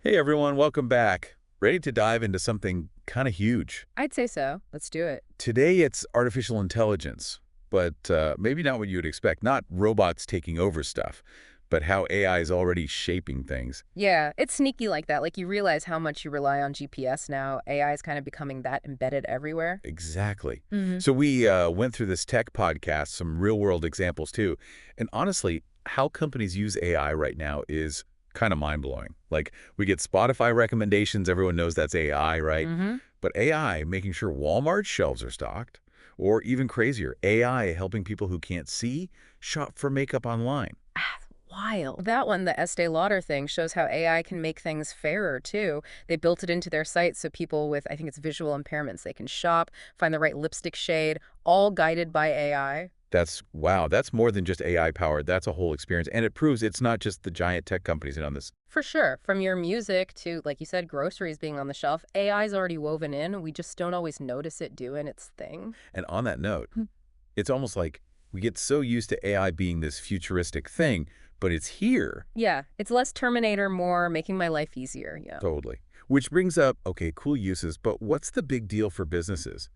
Hey everyone, welcome back. Ready to dive into something kind of huge. I'd say so. Let's do it. Today it's artificial intelligence, but maybe not what you would expect. Not robots taking over stuff, but how AI is already shaping things. Yeah, it's sneaky like that. Like you realize how much you rely on GPS now. AI is kind of becoming that embedded everywhere. Exactly. Hmm. So we went through this tech podcast, some real-world examples too. And honestly, how companies use AI right now is kind of mind-blowing. Like we get Spotify recommendations, everyone knows that's AI, right? Hmm. But AI making sure Walmart's shelves are stocked, or even crazier, AI helping people who can't see shop for makeup online. Wild. That one, the Estee Lauder thing, shows how AI can make things fairer too. They built it into their site so people with, I think it's visual impairments, they can shop, find the right lipstick shade, all guided by AI. Wow, that's more than just AI powered. That's a whole experience. And it proves it's not just the giant tech companies in on this. For sure. From your music to, like you said, groceries being on the shelf, AI is already woven in. We just don't always notice it doing its thing. And on that note, it's almost like we get so used to AI being this futuristic thing, but it's here. Yeah, it's less Terminator, more making my life easier. Yeah. Totally. Which brings up, okay, cool uses, but what's the big deal for businesses?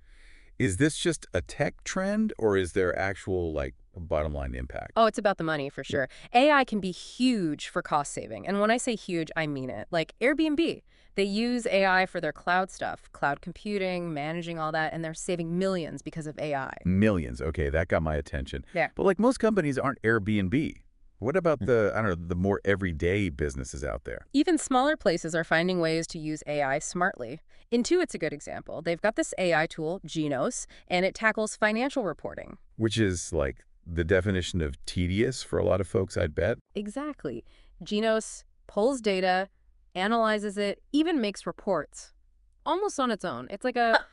Is this just a tech trend or is there actual, like, bottom line impact? Oh, it's about the money for sure. AI can be huge for cost saving. And when I say huge, I mean it. Like Airbnb, they use AI for their cloud stuff, cloud computing, managing all that, and they're saving millions because of AI. Millions. Okay, that got my attention. Yeah. But like most companies aren't Airbnb. What about I don't know, the more everyday businesses out there? Even smaller places are finding ways to use AI smartly. Intuit's a good example. They've got this AI tool, Genos, and it tackles financial reporting. Which is like the definition of tedious for a lot of folks, I'd bet. Exactly. Genos pulls data, analyzes it, even makes reports, almost on its own. It's like a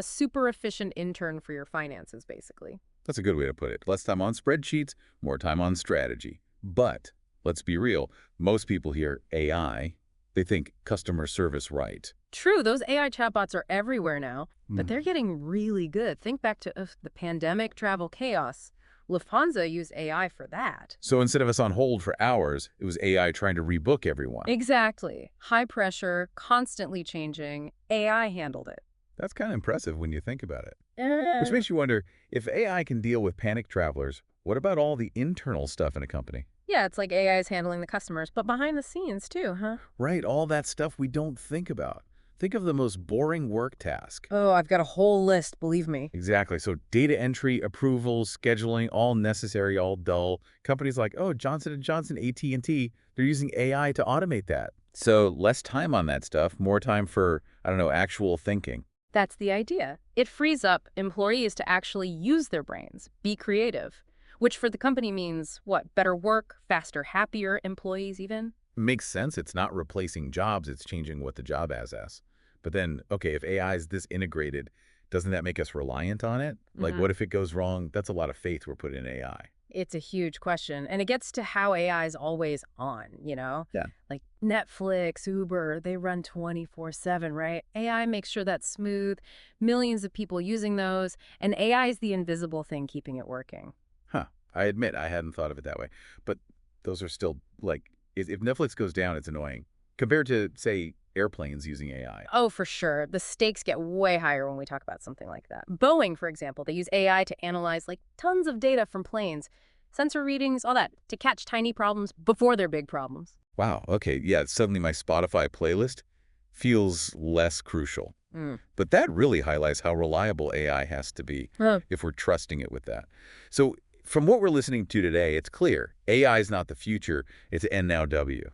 super efficient intern for your finances, basically. That's a good way to put it. Less time on spreadsheets, more time on strategy. But let's be real, most people hear AI, they think customer service right. True, those AI chatbots are everywhere now, but Hmm. they're getting really good. Think back to the pandemic travel chaos. Lufthansa used AI for that. So instead of us on hold for hours, it was AI trying to rebook everyone. Exactly. High pressure, constantly changing. AI handled it. That's kind of impressive when you think about it. Which Uh, makes you wonder, if AI can deal with panicked travelers, what about all the internal stuff in a company? Yeah, it's like AI is handling the customers, but behind the scenes too, huh? Right, all that stuff we don't think about. Think of the most boring work task. Oh, I've got a whole list, believe me. Exactly. So data entry, approvals, scheduling, all necessary, all dull. Companies like, oh, Johnson& Johnson, AT&T, they're using AI to automate that. So less time on that stuff, more time for, I don't know, actual thinking. That's the idea. It frees up employees to actually use their brains, be creative, which for the company means what? Better work, faster, happier employees, even? Makes sense. It's not replacing jobs, it's changing what the job has as. But then, okay, if AI is this integrated, doesn't that make us reliant on it? Like, Hmm. what if it goes wrong? That's a lot of faith we're putting in AI. It's a huge question. And it gets to how AI is always on? Yeah. Like Netflix, Uber, they run 24/7, right? AI makes sure that's smooth, millions of people using those, and AI is the invisible thing keeping it working. Huh. I admit I hadn't thought of it that way. But those are still like if Netflix goes down, it's annoying. Compared to, say, airplanes using AI. Oh, for sure. The stakes get way higher when we talk about something like that. Boeing, for example, they use AI to analyze like tons of data from planes, sensor readings, all that, to catch tiny problems before they're big problems. Wow, okay, yeah, suddenly my Spotify playlist feels less crucial. Mm. But that really highlights how reliable AI has to be Huh. if we're trusting it with that. So from what we're listening to today, it's clear AI is not the future, it's N now W,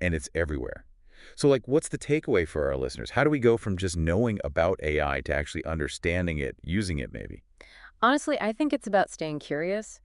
and it's everywhere. So like, what's the takeaway for our listeners? How do we go from just knowing about AI to actually understanding it, using it maybe? Honestly, I think it's about staying curious.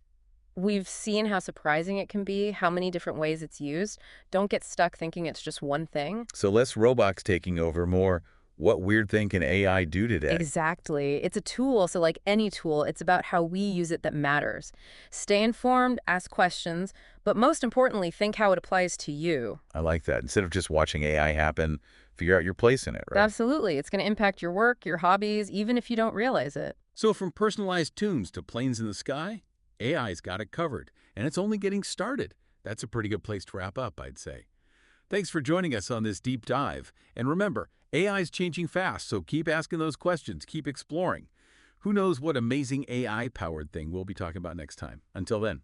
We've seen how surprising it can be, how many different ways it's used. Don't get stuck thinking it's just one thing. So less robots taking over, more what weird thing can AI do today? Exactly. It's a tool, so like any tool, it's about how we use it that matters. Stay informed, ask questions, but most importantly, think how it applies to you. I like that. Instead of just watching AI happen, figure out your place in it, right? Absolutely. It's going to impact your work, your hobbies, even if you don't realize it. So from personalized tunes to planes in the sky, AI's got it covered, and it's only getting started. That's a pretty good place to wrap up, I'd say. Thanks for joining us on this deep dive. And remember, AI is changing fast, so keep asking those questions, keep exploring. Who knows what amazing AI-powered thing we'll be talking about next time. Until then.